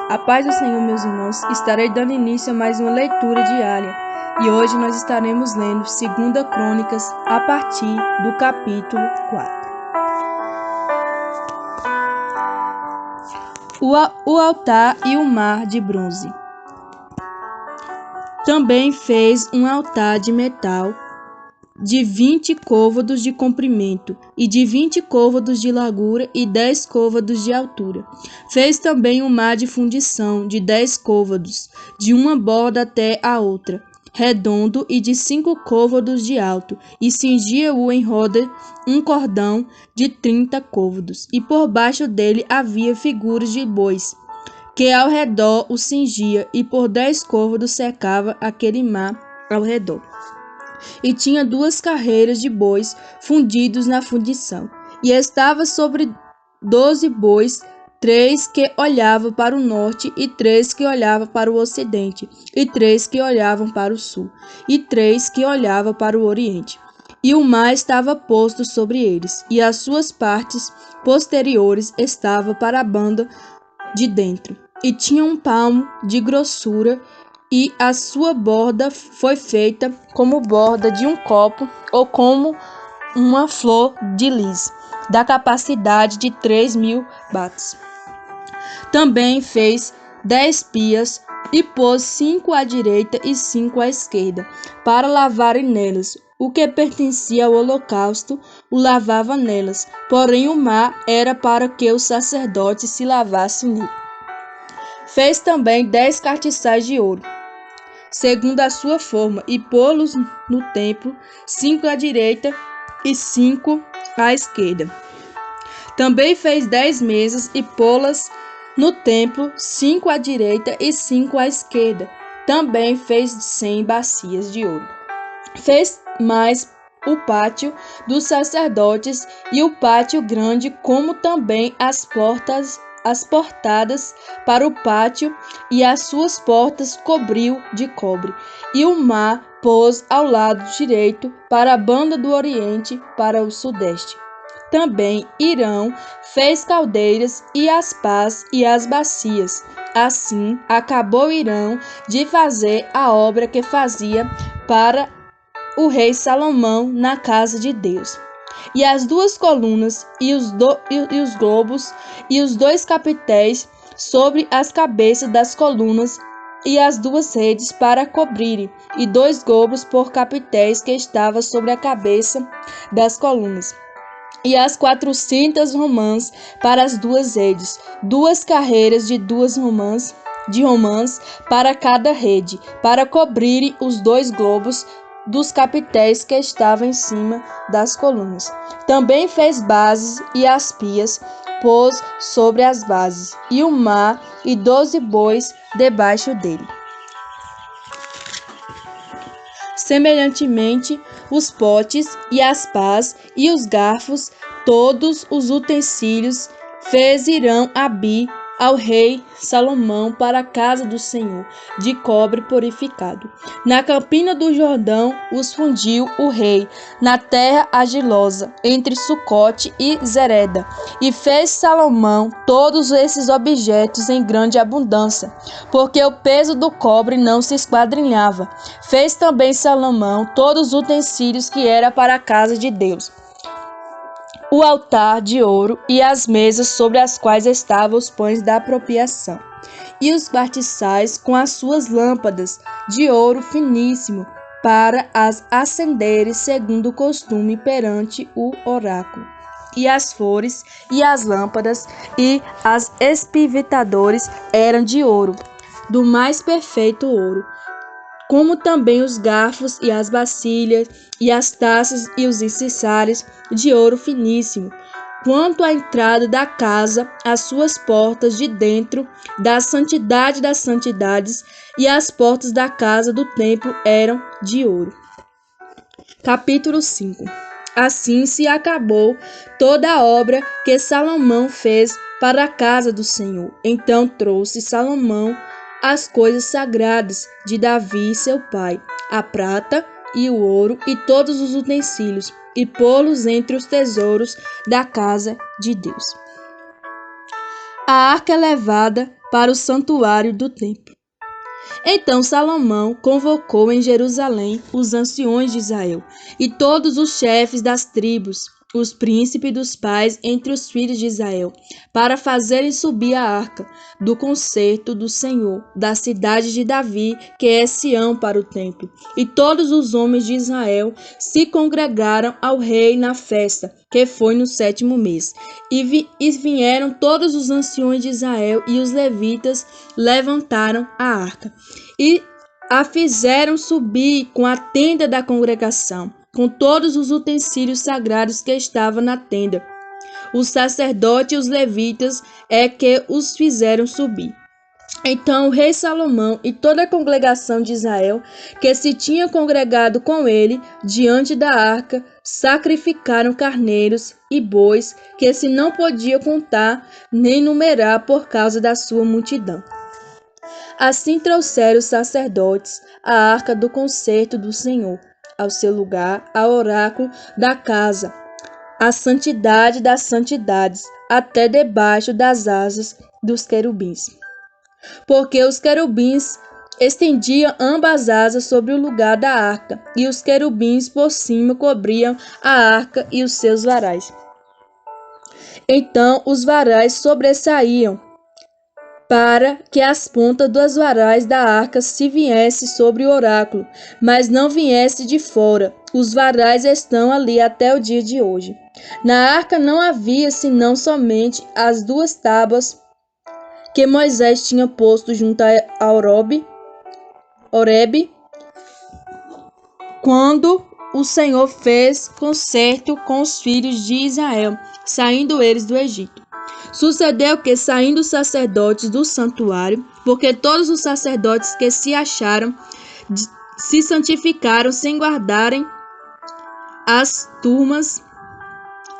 A paz do Senhor, meus irmãos. Estarei dando início a mais uma leitura diária. E hoje nós estaremos lendo 2 Crônicas a partir do capítulo 4. O altar e o mar de bronze. Também fez um altar de metal de 20 côvados de comprimento e de 20 côvados de largura e 10 côvados de altura. Fez também um mar de fundição de 10 côvados, de uma borda até a outra, redondo e de 5 côvados de alto, e cingia-o em roda um cordão de 30 côvados, e por baixo dele havia figuras de bois, que ao redor o cingia, e por 10 côvados cercava aquele mar ao redor. E tinha 2 carreiras de bois fundidos na fundição, e estava sobre 12 bois, 3 que olhavam para o norte, e 3 que olhavam para o ocidente, e 3 que olhavam para o sul, e 3 que olhavam para o oriente. E o mar estava posto sobre eles, e as suas partes posteriores estavam para a banda de dentro, e tinha um palmo de grossura, e a sua borda foi feita como borda de um copo ou como uma flor de lis, da capacidade de 3.000 bates. Também fez 10 pias e pôs 5 à direita e 5 à esquerda, para lavarem nelas. O que pertencia ao holocausto o lavava nelas, porém o mar era para que os sacerdotes se lavassem nele. Fez também 10 castiçais de ouro, segundo a sua forma, e pô-los no templo, 5 à direita e 5 à esquerda. Também fez 10 mesas e pô-las no templo, 5 à direita e 5 à esquerda. Também fez 100 bacias de ouro. Fez mais o pátio dos sacerdotes e o pátio grande, como também as portadas para o pátio, e as suas portas cobriu de cobre. E o mar pôs ao lado direito, para a banda do oriente, para o sudeste. Também Hirão fez caldeiras e as pás e as bacias. Assim acabou Hirão de fazer a obra que fazia para o rei Salomão na casa de Deus. E as 2 colunas e os globos e os 2 capitéis sobre as cabeças das colunas, e as 2 redes para cobrirem, e 2 globos por capitéis que estavam sobre a cabeça das colunas. E as 400 romãs para as 2 redes, 2 carreiras de 2 romãs para cada rede, para cobrirem os 2 globos dos capitéis que estavam em cima das colunas. Também fez bases e as pias pôs sobre as bases, e o mar e 12 bois debaixo dele. Semelhantemente, os potes e as pás e os garfos, todos os utensílios, fez Hirão Abi ao rei Salomão para a casa do Senhor, de cobre purificado. Na campina do Jordão os fundiu o rei, na terra argilosa, entre Sucote e Zereda. E fez Salomão todos esses objetos em grande abundância, porque o peso do cobre não se esquadrinhava. Fez também Salomão todos os utensílios que era para a casa de Deus: o altar de ouro e as mesas sobre as quais estavam os pães da apropriação, e os bastiçais com as suas lâmpadas de ouro finíssimo, para as acenderes segundo o costume perante o oráculo, e as flores e as lâmpadas e as espivitadores eram de ouro, do mais perfeito ouro, como também os garfos e as vasilhas e as taças e os incensários de ouro finíssimo. Quanto à entrada da casa, as suas portas de dentro da santidade das santidades e as portas da casa do templo eram de ouro. Capítulo 5. Assim se acabou toda a obra que Salomão fez para a casa do Senhor. Então trouxe Salomão as coisas sagradas de Davi seu pai, a prata e o ouro e todos os utensílios, e pô-los entre os tesouros da casa de Deus. A arca elevada para o santuário do templo. Então Salomão convocou em Jerusalém os anciões de Israel e todos os chefes das tribos, os príncipes dos pais entre os filhos de Israel, para fazerem subir a arca do concerto do Senhor, da cidade de Davi, que é Sião, para o templo. E todos os homens de Israel se congregaram ao rei na festa, que foi no 7º mês. E vieram todos os anciões de Israel, e os levitas levantaram a arca, e a fizeram subir com a tenda da congregação, com todos os utensílios sagrados que estavam na tenda. Os sacerdotes e os levitas é que os fizeram subir. Então o rei Salomão e toda a congregação de Israel, que se tinha congregado com ele diante da arca, sacrificaram carneiros e bois, que se não podia contar nem numerar por causa da sua multidão. Assim trouxeram os sacerdotes a arca do concerto do Senhor ao seu lugar, ao oráculo da casa, a santidade das santidades, até debaixo das asas dos querubins. Porque os querubins estendiam ambas as asas sobre o lugar da arca, e os querubins por cima cobriam a arca e os seus varais. Então os varais sobressaíam, para que as pontas dos varais da arca se viesse sobre o oráculo, mas não viesse de fora. Os varais estão ali até o dia de hoje. Na arca não havia senão somente as 2 tábuas que Moisés tinha posto junto a Horebe, quando o Senhor fez concerto com os filhos de Israel, saindo eles do Egito. Sucedeu que, saindo os sacerdotes do santuário, porque todos os sacerdotes que se acharam se santificaram sem guardarem as turmas,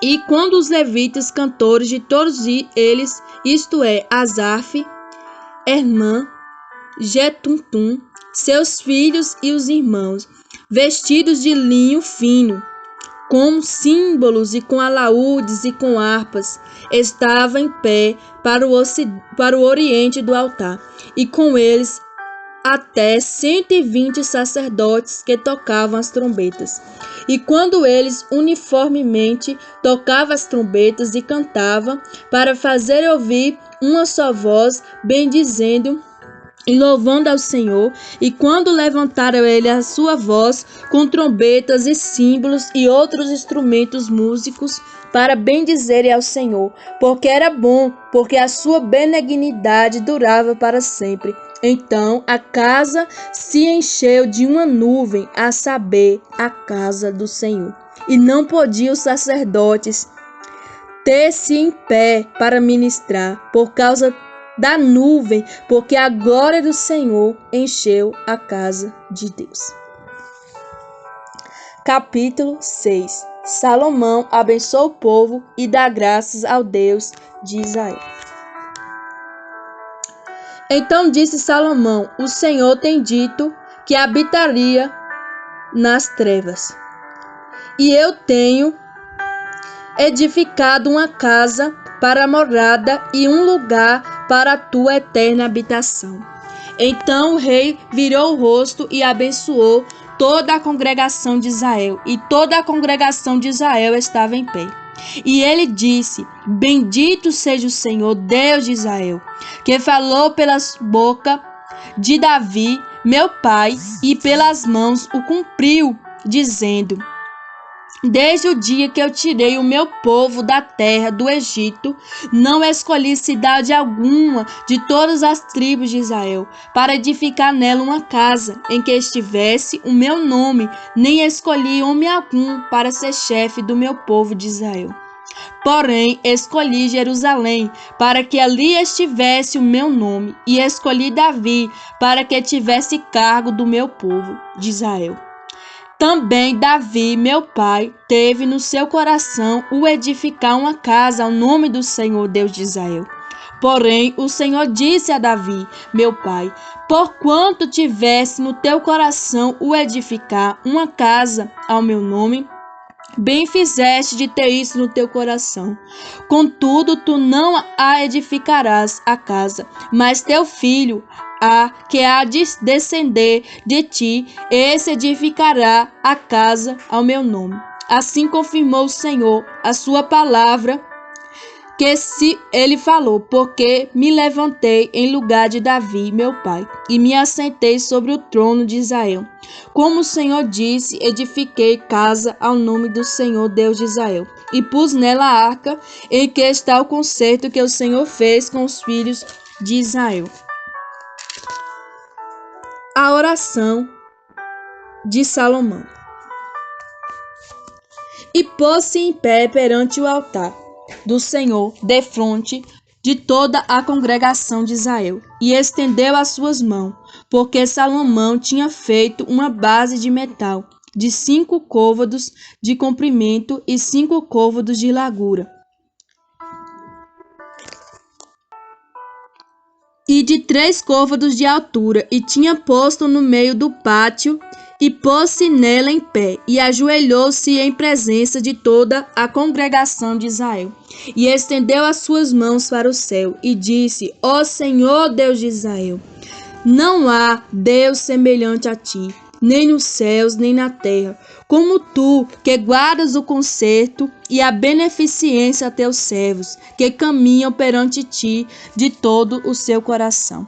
e quando os levitas, cantores de todos eles, isto é, Asaf, Hermã, Jetutum, seus filhos e os irmãos, vestidos de linho fino, com símbolos e com alaúdes e com harpas, estava em pé para o oriente do altar, e com eles até 120 sacerdotes que tocavam as trombetas. E quando eles uniformemente tocavam as trombetas e cantavam, para fazer ouvir uma só voz, bendizendo e louvando ao Senhor, e quando levantaram ele a sua voz, com trombetas e símbolos e outros instrumentos músicos, para bendizerem ao Senhor, porque era bom, porque a sua benignidade durava para sempre. Então a casa se encheu de uma nuvem, a saber, a casa do Senhor. E não podiam os sacerdotes ter-se em pé para ministrar, por causa da nuvem, porque a glória do Senhor encheu a casa de Deus. Capítulo 6. Salomão abençoa o povo e dá graças ao Deus de Israel. Então disse Salomão: o Senhor tem dito que habitaria nas trevas, e eu tenho edificado uma casa para a morada e um lugar para a tua eterna habitação. Então o rei virou o rosto e abençoou toda a congregação de Israel, e toda a congregação de Israel estava em pé. E ele disse: bendito seja o Senhor, Deus de Israel, que falou pelas bocas de Davi, meu pai, e pelas mãos o cumpriu, dizendo: desde o dia que eu tirei o meu povo da terra do Egito, não escolhi cidade alguma de todas as tribos de Israel, para edificar nela uma casa em que estivesse o meu nome, nem escolhi homem algum para ser chefe do meu povo de Israel. Porém, escolhi Jerusalém, para que ali estivesse o meu nome, e escolhi Davi, para que tivesse cargo do meu povo de Israel. Também Davi, meu pai, teve no seu coração o edificar uma casa ao nome do Senhor, Deus de Israel. Porém, o Senhor disse a Davi, meu pai: porquanto tivesse no teu coração o edificar uma casa ao meu nome, Bem fizeste de ter isso no teu coração. Contudo, tu não a edificarás a casa, mas teu filho, que há de descender de ti, esse edificará a casa ao meu nome. Assim confirmou o Senhor a sua palavra que se ele falou, porque me levantei em lugar de Davi, meu pai, e me assentei sobre o trono de Israel. Como o Senhor disse, edifiquei casa ao nome do Senhor Deus de Israel, e pus nela a arca em que está o concerto que o Senhor fez com os filhos de Israel. A oração de Salomão. E pôs-se em pé perante o altar do Senhor, defronte de toda a congregação de Israel, e estendeu as suas mãos, porque Salomão tinha feito uma base de metal, de 5 côvados de comprimento e 5 côvados de largura, e de 3 côvados de altura, e tinha posto no meio do pátio, e pôs-se nela em pé, e ajoelhou-se em presença de toda a congregação de Israel, e estendeu as suas mãos para o céu, e disse: Ó Senhor Deus de Israel, não há Deus semelhante a ti, nem nos céus, nem na terra, como tu, que guardas o conserto e a beneficência a teus servos, que caminham perante ti de todo o seu coração.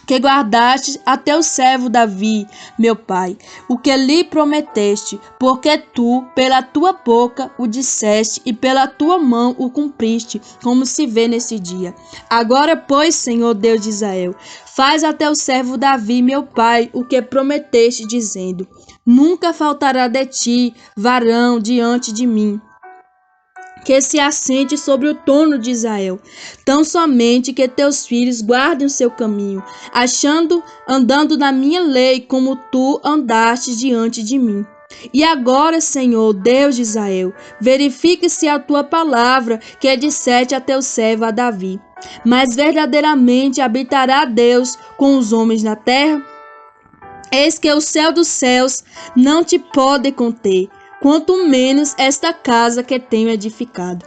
Que guardaste a teu servo Davi, meu pai, o que lhe prometeste, porque tu, pela tua boca, o disseste, e pela tua mão o cumpriste, como se vê nesse dia. Agora, pois, Senhor Deus de Israel, faz a teu servo Davi, meu pai, o que prometeste, dizendo: Nunca faltará de ti varão diante de mim, que se assente sobre o trono de Israel, tão somente que teus filhos guardem o seu caminho, andando na minha lei, como tu andaste diante de mim. E agora, Senhor, Deus de Israel, verifique-se a tua palavra, que disseste a teu servo a Davi. Mas verdadeiramente habitará Deus com os homens na terra? Eis que o céu dos céus não te pode conter, quanto menos esta casa que tenho edificado.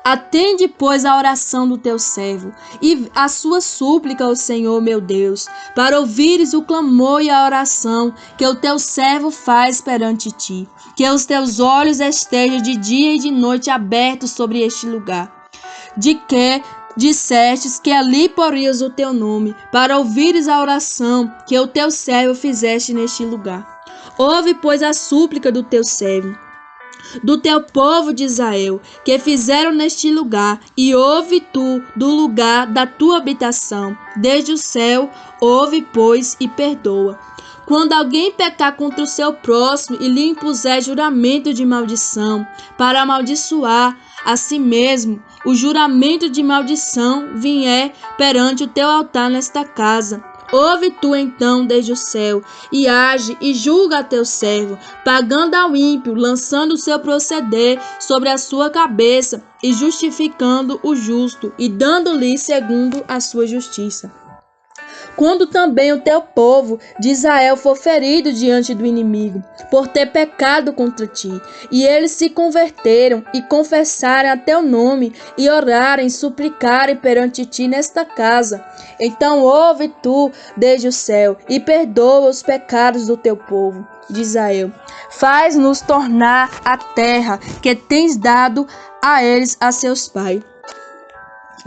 Atende, pois, a oração do teu servo e a sua súplica ao Senhor, meu Deus, para ouvires o clamor e a oração que o teu servo faz perante ti. Que os teus olhos estejam de dia e de noite abertos sobre este lugar, de que dissestes que ali porias o teu nome, para ouvires a oração que o teu servo fizeste neste lugar. Ouve, pois, a súplica do teu servo, do teu povo de Israel, que fizeram neste lugar, e ouve tu do lugar da tua habitação, desde o céu, ouve, pois, e perdoa. Quando alguém pecar contra o seu próximo e lhe impuser juramento de maldição, para amaldiçoar a si mesmo, o juramento de maldição vier perante o teu altar nesta casa, ouve tu então desde o céu, e age e julga a teu servo, pagando ao ímpio, lançando o seu proceder sobre a sua cabeça, e justificando o justo, e dando-lhe segundo a sua justiça. Quando também o teu povo de Israel for ferido diante do inimigo, por ter pecado contra ti, e eles se converteram e confessarem a teu nome, e orarem, suplicarem perante ti nesta casa, então ouve tu desde o céu, e perdoa os pecados do teu povo de Israel. Faz-nos tornar a terra que tens dado a eles, a seus pais.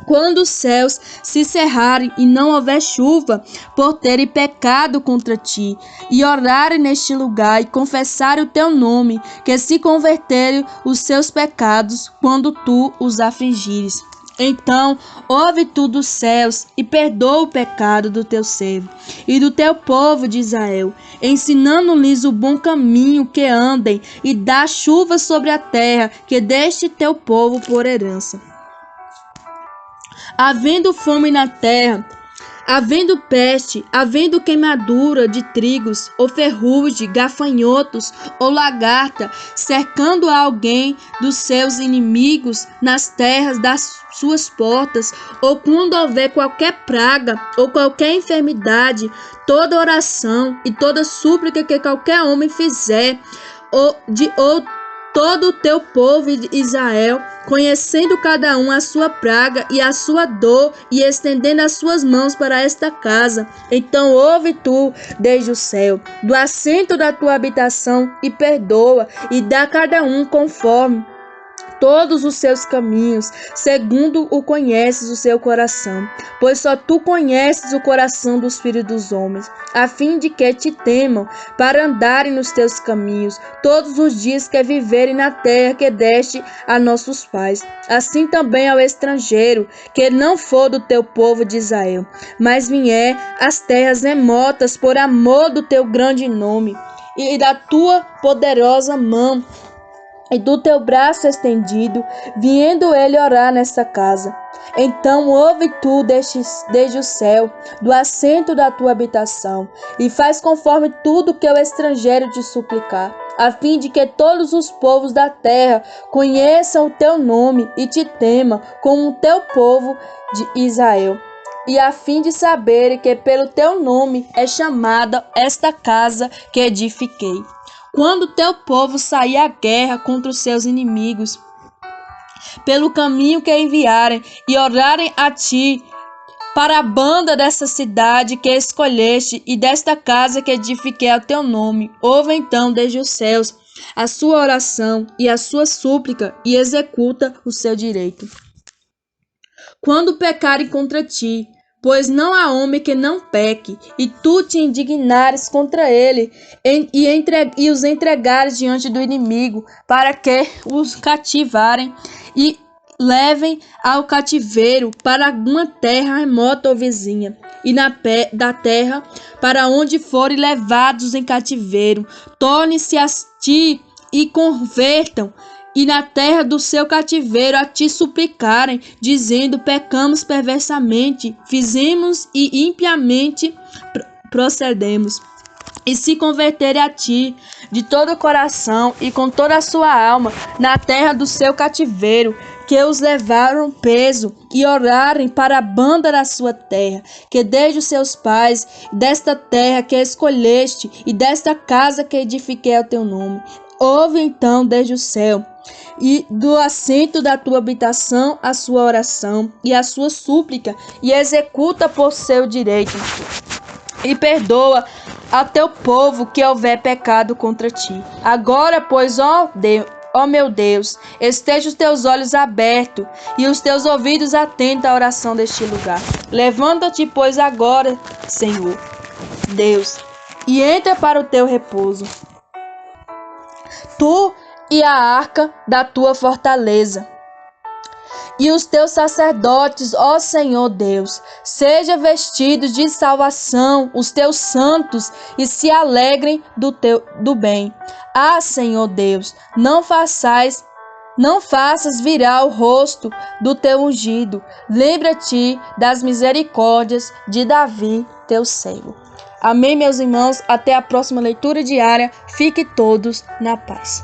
Quando os céus se cerrarem e não houver chuva, por terem pecado contra ti, e orarem neste lugar e confessarem o teu nome, que se converterem os seus pecados quando tu os afligires. Então, ouve tu dos céus e perdoa o pecado do teu servo e do teu povo de Israel, ensinando-lhes o bom caminho que andem, e dá chuva sobre a terra que deste teu povo por herança. Havendo fome na terra, havendo peste, havendo queimadura de trigos, ou ferrugem, gafanhotos, ou lagarta, cercando a alguém dos seus inimigos nas terras das suas portas, ou quando houver qualquer praga, ou qualquer enfermidade, toda oração e toda súplica que qualquer homem fizer, ou todo o teu povo Israel, conhecendo cada um a sua praga e a sua dor, e estendendo as suas mãos para esta casa. Então ouve tu desde o céu, do assento da tua habitação, e perdoa, e dá a cada um conforme todos os seus caminhos, segundo o conheces o seu coração, pois só tu conheces o coração dos filhos dos homens, a fim de que te temam, para andarem nos teus caminhos, todos os dias que viverem na terra que deste a nossos pais. Assim também ao estrangeiro, que não for do teu povo de Israel, mas vier às terras remotas por amor do teu grande nome e da tua poderosa mão, e do teu braço estendido, vindo ele orar nesta casa. Então ouve tu desde o céu, do assento da tua habitação, e faz conforme tudo que o estrangeiro te suplicar, a fim de que todos os povos da terra conheçam o teu nome e te temam, como o teu povo de Israel. E a fim de saberem que pelo teu nome é chamada esta casa que edifiquei. Quando teu povo sair à guerra contra os seus inimigos, pelo caminho que enviarem, e orarem a ti para a banda dessa cidade que escolheste e desta casa que edifiquei ao teu nome, ouve então desde os céus a sua oração e a sua súplica, e executa o seu direito. Quando pecarem contra ti, pois não há homem que não peque, e tu te indignares contra ele, e os entregares diante do inimigo, para que os cativarem e levem ao cativeiro para alguma terra remota ou vizinha, e da terra para onde forem levados em cativeiro, tornem-se a ti e convertam, e na terra do seu cativeiro a ti suplicarem, dizendo: pecamos perversamente, fizemos e impiamente procedemos. E se converterem a ti de todo o coração e com toda a sua alma na terra do seu cativeiro, que os levaram peso, e orarem para a banda da sua terra, que desde os seus pais, desta terra que escolheste, e desta casa que edifiquei ao teu nome, ouve então desde o céu, e do assento da tua habitação a sua oração e a sua súplica, e executa por seu direito, e perdoa a teu povo que houver pecado contra ti. Agora, pois, ó meu Deus, esteja os teus olhos abertos e os teus ouvidos atentos à oração deste lugar. Levanta-te, pois, agora, Senhor Deus, e entra para o teu repouso, tu e a arca da tua fortaleza, e os teus sacerdotes, ó Senhor Deus, sejam vestidos de salvação, os teus santos, e se alegrem do bem. Ah, Senhor Deus, não faças virar o rosto do teu ungido. Lembra-te das misericórdias de Davi, teu servo. Amém, meus irmãos. Até a próxima leitura diária. Fique todos na paz.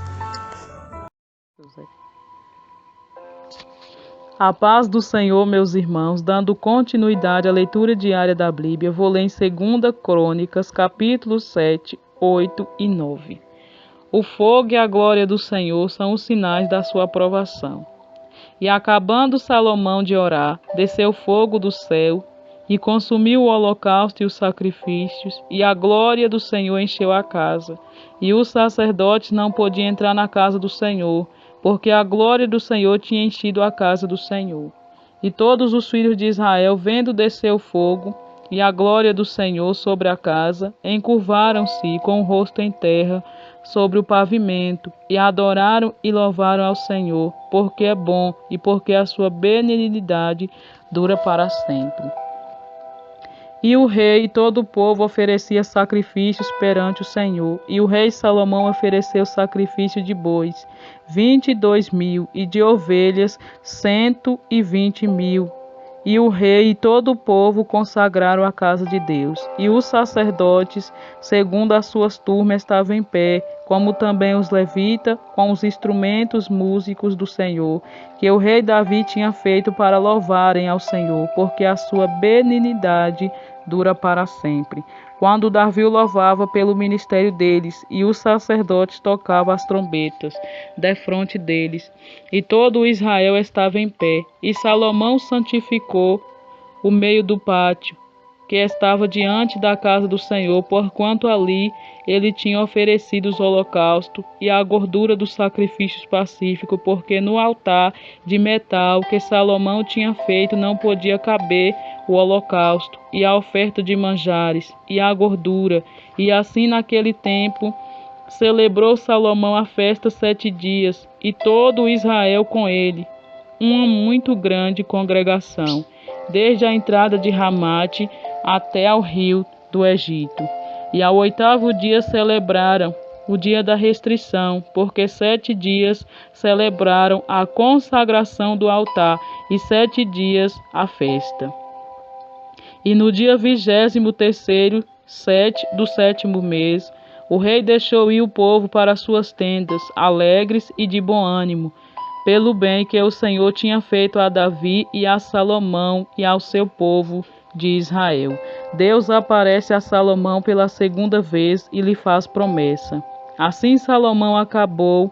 A paz do Senhor, meus irmãos, dando continuidade à leitura diária da Bíblia, vou ler em 2 Crônicas, capítulos 7, 8 e 9. O fogo e a glória do Senhor são os sinais da sua aprovação. E acabando Salomão de orar, desceu fogo do céu e consumiu o holocausto e os sacrifícios, e a glória do Senhor encheu a casa. E os sacerdotes não podiam entrar na casa do Senhor, porque a glória do Senhor tinha enchido a casa do Senhor. E todos os filhos de Israel, vendo descer o fogo e a glória do Senhor sobre a casa, encurvaram-se com o rosto em terra sobre o pavimento, e adoraram e louvaram ao Senhor, porque é bom e porque a sua benignidade dura para sempre. E o rei e todo o povo oferecia sacrifícios perante o Senhor. E o rei Salomão ofereceu sacrifício de bois, 22.000, e de ovelhas, 120.000. E o rei e todo o povo consagraram a casa de Deus. E os sacerdotes, segundo as suas turmas, estavam em pé, como também os levitas, com os instrumentos músicos do Senhor, que o rei Davi tinha feito para louvarem ao Senhor, porque a sua benignidade dura para sempre. quando Davi o louvava pelo ministério deles, e os sacerdotes tocavam as trombetas defronte deles, e todo o Israel estava em pé. E Salomão santificou o meio do pátio, que estava diante da casa do Senhor, porquanto ali ele tinha oferecido os holocaustos e a gordura dos sacrifícios pacíficos, porque no altar de metal que Salomão tinha feito não podia caber o holocausto e a oferta de manjares e a gordura. E assim naquele tempo celebrou Salomão a festa 7 dias, e todo Israel com ele, uma muito grande congregação, desde a entrada de Ramate até ao rio do Egito. E ao 8º dia celebraram o dia da restrição, porque 7 dias celebraram a consagração do altar e 7 dias a festa. E no dia 23º, do 7º mês, o rei deixou ir o povo para suas tendas, alegres e de bom ânimo, pelo bem que o Senhor tinha feito a Davi e a Salomão e ao seu povo de Israel. Deus aparece a Salomão pela 2ª vez e lhe faz promessa. Assim Salomão acabou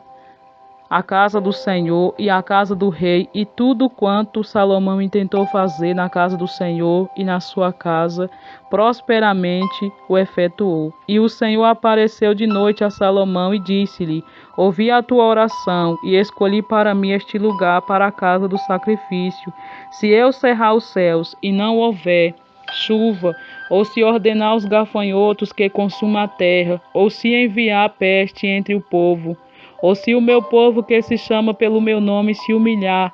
a casa do Senhor e a casa do rei, e tudo quanto Salomão intentou fazer na casa do Senhor e na sua casa, prosperamente o efetuou. E o Senhor apareceu de noite a Salomão e disse-lhe: ouvi a tua oração e escolhi para mim este lugar para a casa do sacrifício. Se eu cerrar os céus e não houver chuva, ou se ordenar os gafanhotos que consumam a terra, ou se enviar peste entre o povo, ou se o meu povo que se chama pelo meu nome se humilhar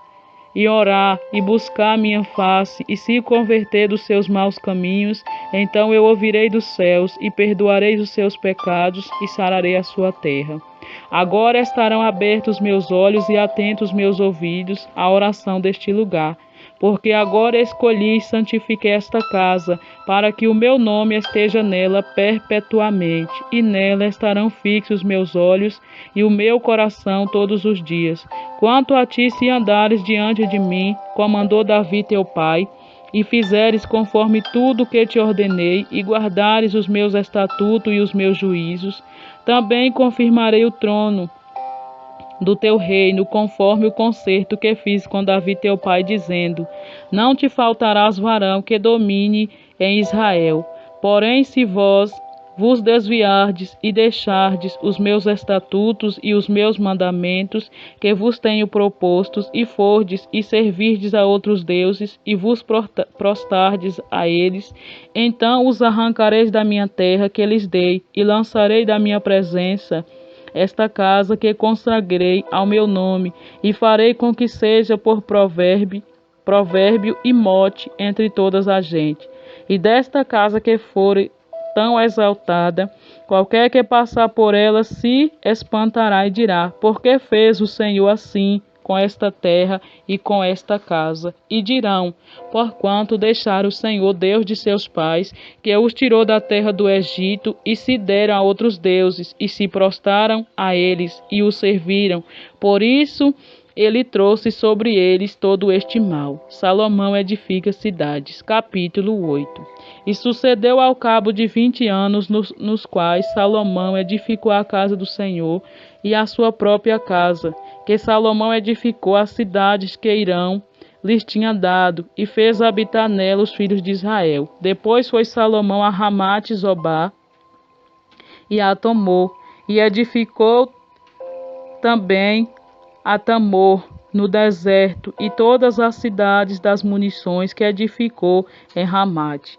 e orar e buscar a minha face e se converter dos seus maus caminhos, então eu ouvirei dos céus e perdoarei os seus pecados e sararei a sua terra. Agora estarão abertos meus olhos e atentos meus ouvidos à oração deste lugar, porque agora escolhi e santifiquei esta casa, para que o meu nome esteja nela perpetuamente, e nela estarão fixos meus olhos e o meu coração todos os dias. Quanto a ti, se andares diante de mim, como andou Davi teu pai, e fizeres conforme tudo que te ordenei, e guardares os meus estatutos e os meus juízos, também confirmarei o trono do teu reino, conforme o concerto que fiz com Davi teu pai, dizendo: não te faltarás varão que domine em Israel. Porém, se vós vos desviardes e deixardes os meus estatutos e os meus mandamentos que vos tenho propostos, e fordes e servirdes a outros deuses, e vos prostardes a eles, então os arrancareis da minha terra que lhes dei, e lançarei da minha presença esta casa que consagrei ao meu nome, e farei com que seja por provérbio e mote entre todas as gente. E desta casa que for tão exaltada, qualquer que passar por ela se espantará e dirá: por que fez o Senhor assim com esta terra e com esta casa? E dirão: porquanto deixaram o Senhor, Deus de seus pais, que os tirou da terra do Egito, e se deram a outros deuses, e se prostraram a eles, e os serviram. Por isso ele trouxe sobre eles todo este mal. Salomão edifica cidades. Capítulo 8. E sucedeu ao cabo de 20 anos, nos quais Salomão edificou a casa do Senhor e a sua própria casa, que Salomão edificou as cidades que Irão lhes tinha dado, e fez habitar nela os filhos de Israel. Depois foi Salomão a Ramate Zobá e a tomou, e edificou também a Tamor no deserto, e todas as cidades das munições que edificou em Ramate.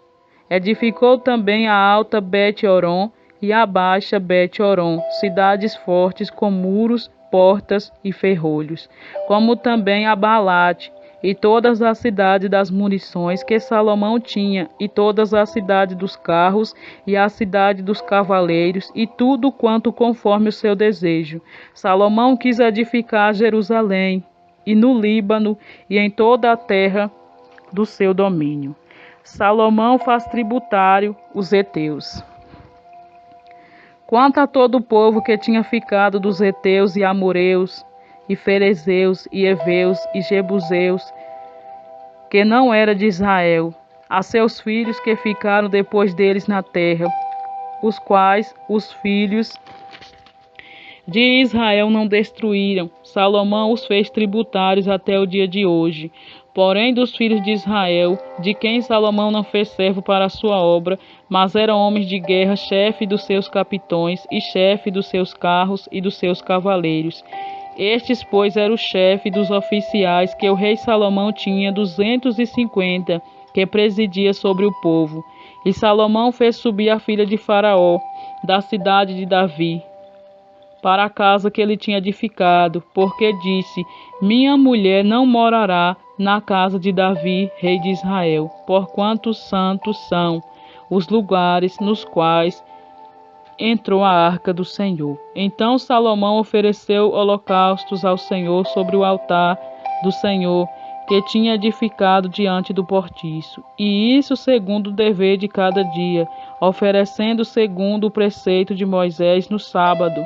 Edificou também a alta Bet-Horon e a baixa Bet-Horon, cidades fortes com muros, portas e ferrolhos, como também a Baalate, e todas as cidades das munições que Salomão tinha, e todas as cidades dos carros, e a cidade dos cavaleiros, e tudo quanto conforme o seu desejo. Salomão quis edificar Jerusalém, e no Líbano, e em toda a terra do seu domínio. Salomão faz tributário os heteus. Quanto a todo o povo que tinha ficado dos heteus e amoreus, e ferezeus, e heveus, e jebuseus, que não era de Israel, a seus filhos que ficaram depois deles na terra, os quais os filhos de Israel não destruíram. Salomão os fez tributários até o dia de hoje. Porém, dos filhos de Israel, de quem Salomão não fez servo para a sua obra, mas eram homens de guerra, chefe dos seus capitões e chefe dos seus carros e dos seus cavaleiros. Estes, pois, eram o chefe dos oficiais que o rei Salomão tinha 250, que presidia sobre o povo. E Salomão fez subir a filha de Faraó, da cidade de Davi, para a casa que ele tinha edificado, porque disse: minha mulher não morará na casa de Davi, rei de Israel, porquanto santos são os lugares nos quais entrou a arca do Senhor. Então Salomão ofereceu holocaustos ao Senhor sobre o altar do Senhor, que tinha edificado diante do portiço, e isso segundo o dever de cada dia, oferecendo segundo o preceito de Moisés no sábado,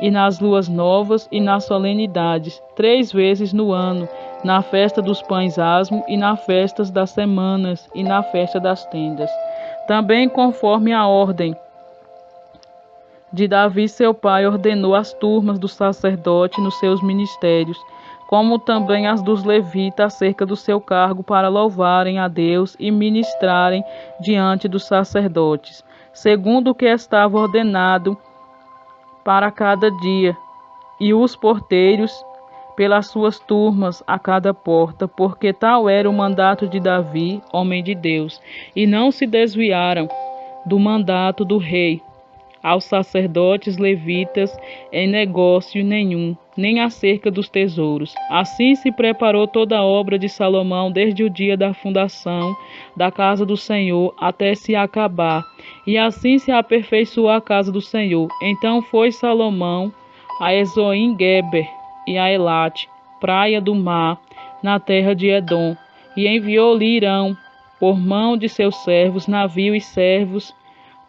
e nas luas novas e nas solenidades, 3 vezes no ano, na festa dos pães asmos e nas festas das semanas e na festa das tendas. Também conforme a ordem de Davi seu pai, ordenou as turmas do sacerdote nos seus ministérios, como também as dos levitas acerca do seu cargo para louvarem a Deus e ministrarem diante dos sacerdotes, segundo o que estava ordenado para cada dia, e os porteiros pelas suas turmas a cada porta, porque tal era o mandato de Davi, homem de Deus, e não se desviaram do mandato do rei aos sacerdotes levitas em negócio nenhum, nem acerca dos tesouros. Assim se preparou toda a obra de Salomão desde o dia da fundação da casa do Senhor até se acabar, e assim se aperfeiçoou a casa do Senhor. Então foi Salomão a Ezoim-Geber e a Elate, praia do mar, na terra de Edom, e enviou-lhe Irão, por mão de seus servos, navio e servos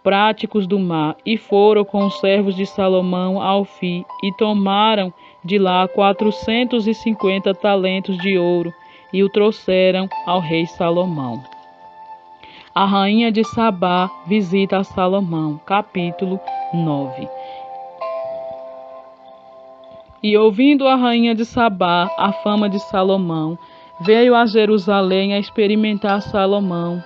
práticos do mar, e foram com os servos de Salomão a Ofir, e tomaram de lá 450 talentos de ouro, e o trouxeram ao rei Salomão. A rainha de Sabá visita a Salomão, capítulo 9. E ouvindo a rainha de Sabá a fama de Salomão, veio a Jerusalém a experimentar Salomão,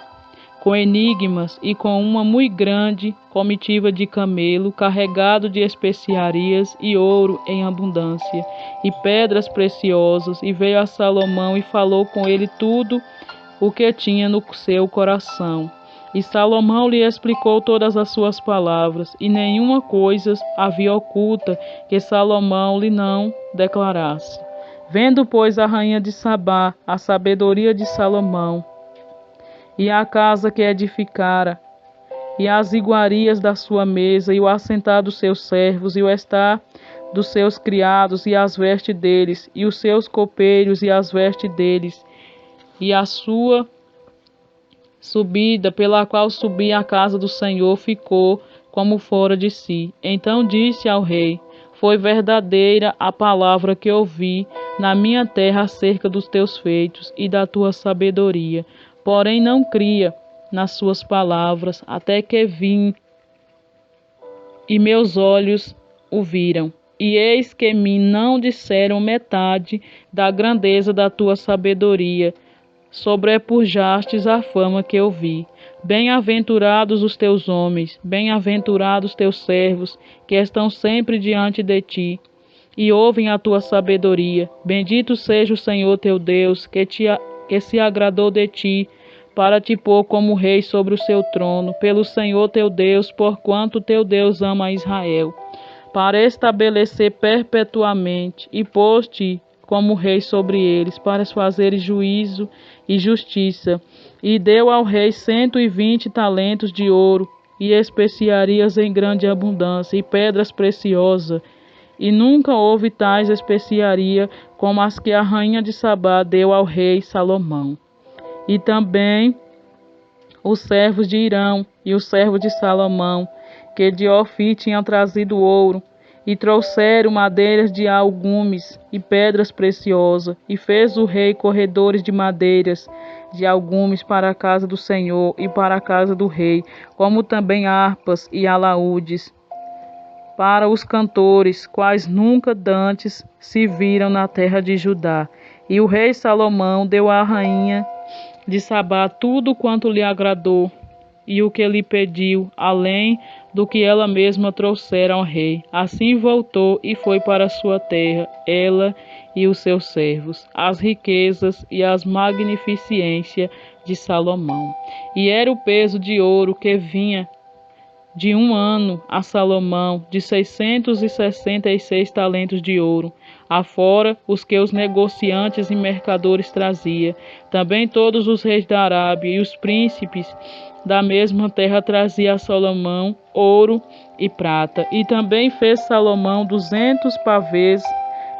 com enigmas e com uma muito grande comitiva de camelo, carregado de especiarias e ouro em abundância, e pedras preciosas, e veio a Salomão e falou com ele tudo o que tinha no seu coração. E Salomão lhe explicou todas as suas palavras, e nenhuma coisa havia oculta que Salomão lhe não declarasse. Vendo, pois, a rainha de Sabá a sabedoria de Salomão, e a casa que edificara, e as iguarias da sua mesa, e o assentar dos seus servos, e o estar dos seus criados, e as vestes deles, e os seus copeiros, e as vestes deles, e a sua subida, pela qual subia a casa do Senhor, ficou como fora de si. Então disse ao rei: foi verdadeira a palavra que ouvi na minha terra acerca dos teus feitos e da tua sabedoria. Porém não cria nas suas palavras, até que vim e meus olhos o viram. E eis que me não disseram metade da grandeza da tua sabedoria, sobrepujastes a fama que eu vi. Bem-aventurados os teus homens, bem-aventurados teus servos, que estão sempre diante de ti, e ouvem a tua sabedoria. Bendito seja o Senhor teu Deus, que se agradou de ti, para te pôr como rei sobre o seu trono, pelo Senhor teu Deus, porquanto teu Deus ama a Israel, para estabelecer perpetuamente, e pôs-te como rei sobre eles, para fazer juízo e justiça. E deu ao rei 120 talentos de ouro, e especiarias em grande abundância, e pedras preciosas. E nunca houve tais especiarias como as que a rainha de Sabá deu ao rei Salomão. E também os servos de Irão e os servos de Salomão, que de Ofir tinham trazido ouro, e trouxeram madeiras de algumes e pedras preciosas, e fez o rei corredores de madeiras, de algumes para a casa do Senhor e para a casa do rei, como também harpas e alaúdes para os cantores, quais nunca dantes se viram na terra de Judá. E o rei Salomão deu à rainha de Sabá tudo quanto lhe agradou, e o que lhe pediu, além do que ela mesma trouxera ao rei. Assim voltou e foi para sua terra, ela e os seus servos, as riquezas e as magnificências de Salomão. E era o peso de ouro que vinha de um ano a Salomão, de 666 talentos de ouro, afora os que os negociantes e mercadores trazia. Também todos os reis da Arábia e os príncipes da mesma terra trazia a Salomão ouro e prata. E também fez Salomão 200 pavês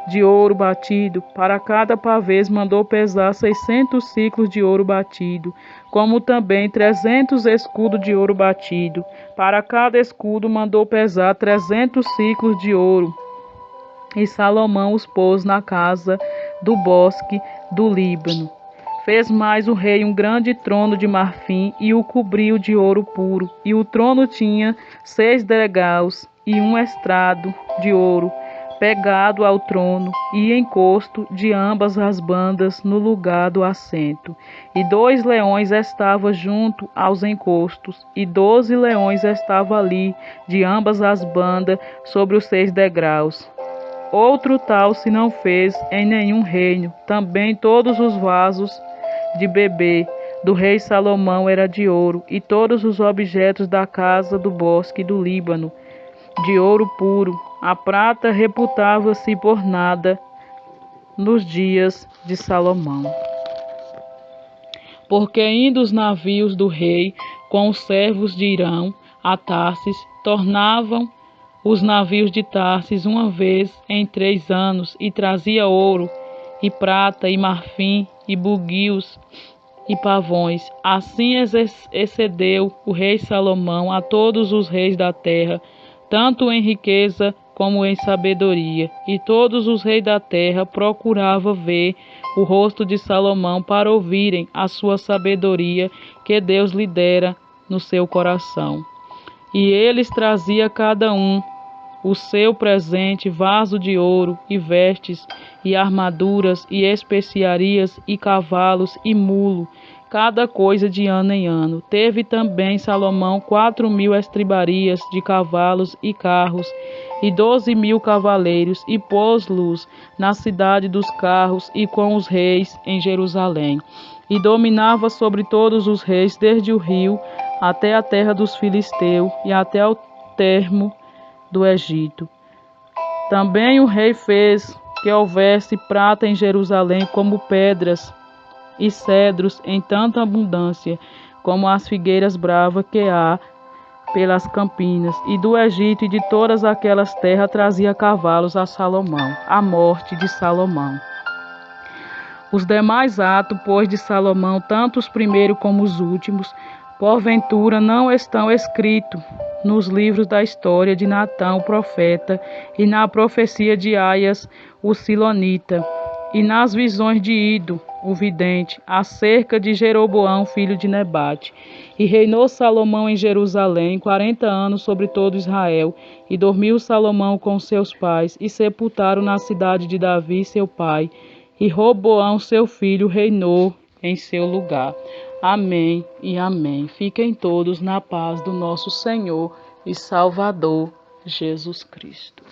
de ouro batido. Para cada pavês mandou pesar 600 siclos de ouro batido, como também 300 escudos de ouro batido. Para cada escudo mandou pesar 300 siclos de ouro. E Salomão os pôs na casa do bosque do Líbano. Fez mais o rei um grande trono de marfim e o cobriu de ouro puro. E o trono tinha 6 degraus e um estrado de ouro pegado ao trono e encosto de ambas as bandas no lugar do assento. E 2 leões estavam junto aos encostos, e 12 leões estavam ali de ambas as bandas sobre os 6 degraus. Outro tal se não fez em nenhum reino. Também todos os vasos de beber do rei Salomão era de ouro, e todos os objetos da casa do bosque do Líbano de ouro puro. A prata reputava-se por nada nos dias de Salomão. Porque indo os navios do rei com os servos de Irão a Tarsis, tornavam os navios de Tarsis uma vez em 3 anos, e trazia ouro, e prata, e marfim, e buguios, e pavões. Assim excedeu o rei Salomão a todos os reis da terra, tanto em riqueza como em sabedoria. E todos os reis da terra procuravam ver o rosto de Salomão para ouvirem a sua sabedoria que Deus lhe dera no seu coração. E eles trazia cada um o seu presente, vaso de ouro, e vestes, e armaduras, e especiarias, e cavalos, e mulo, cada coisa de ano em ano. Teve também Salomão 4.000 estribarias de cavalos e carros, e 12.000 cavaleiros, e pôs-los na cidade dos carros e com os reis em Jerusalém. E dominava sobre todos os reis, desde o rio até a terra dos filisteus, e até o termo do Egito. Também o rei fez que houvesse prata em Jerusalém, como pedras e cedros em tanta abundância, como as figueiras bravas que há pelas campinas. E do Egito e de todas aquelas terras trazia cavalos a Salomão. A morte de Salomão. Os demais atos, pois, de Salomão, tanto os primeiros como os últimos, porventura não estão escritos nos livros da história de Natã, o profeta, e na profecia de Aias, o silonita, e nas visões de Ido, o vidente, acerca de Jeroboão, filho de Nebate. E reinou Salomão em Jerusalém 40 anos sobre todo Israel, e dormiu Salomão com seus pais, e sepultaram na cidade de Davi, seu pai, e Roboão, seu filho, reinou em seu lugar. Amém e amém. Fiquem todos na paz do nosso Senhor e Salvador Jesus Cristo.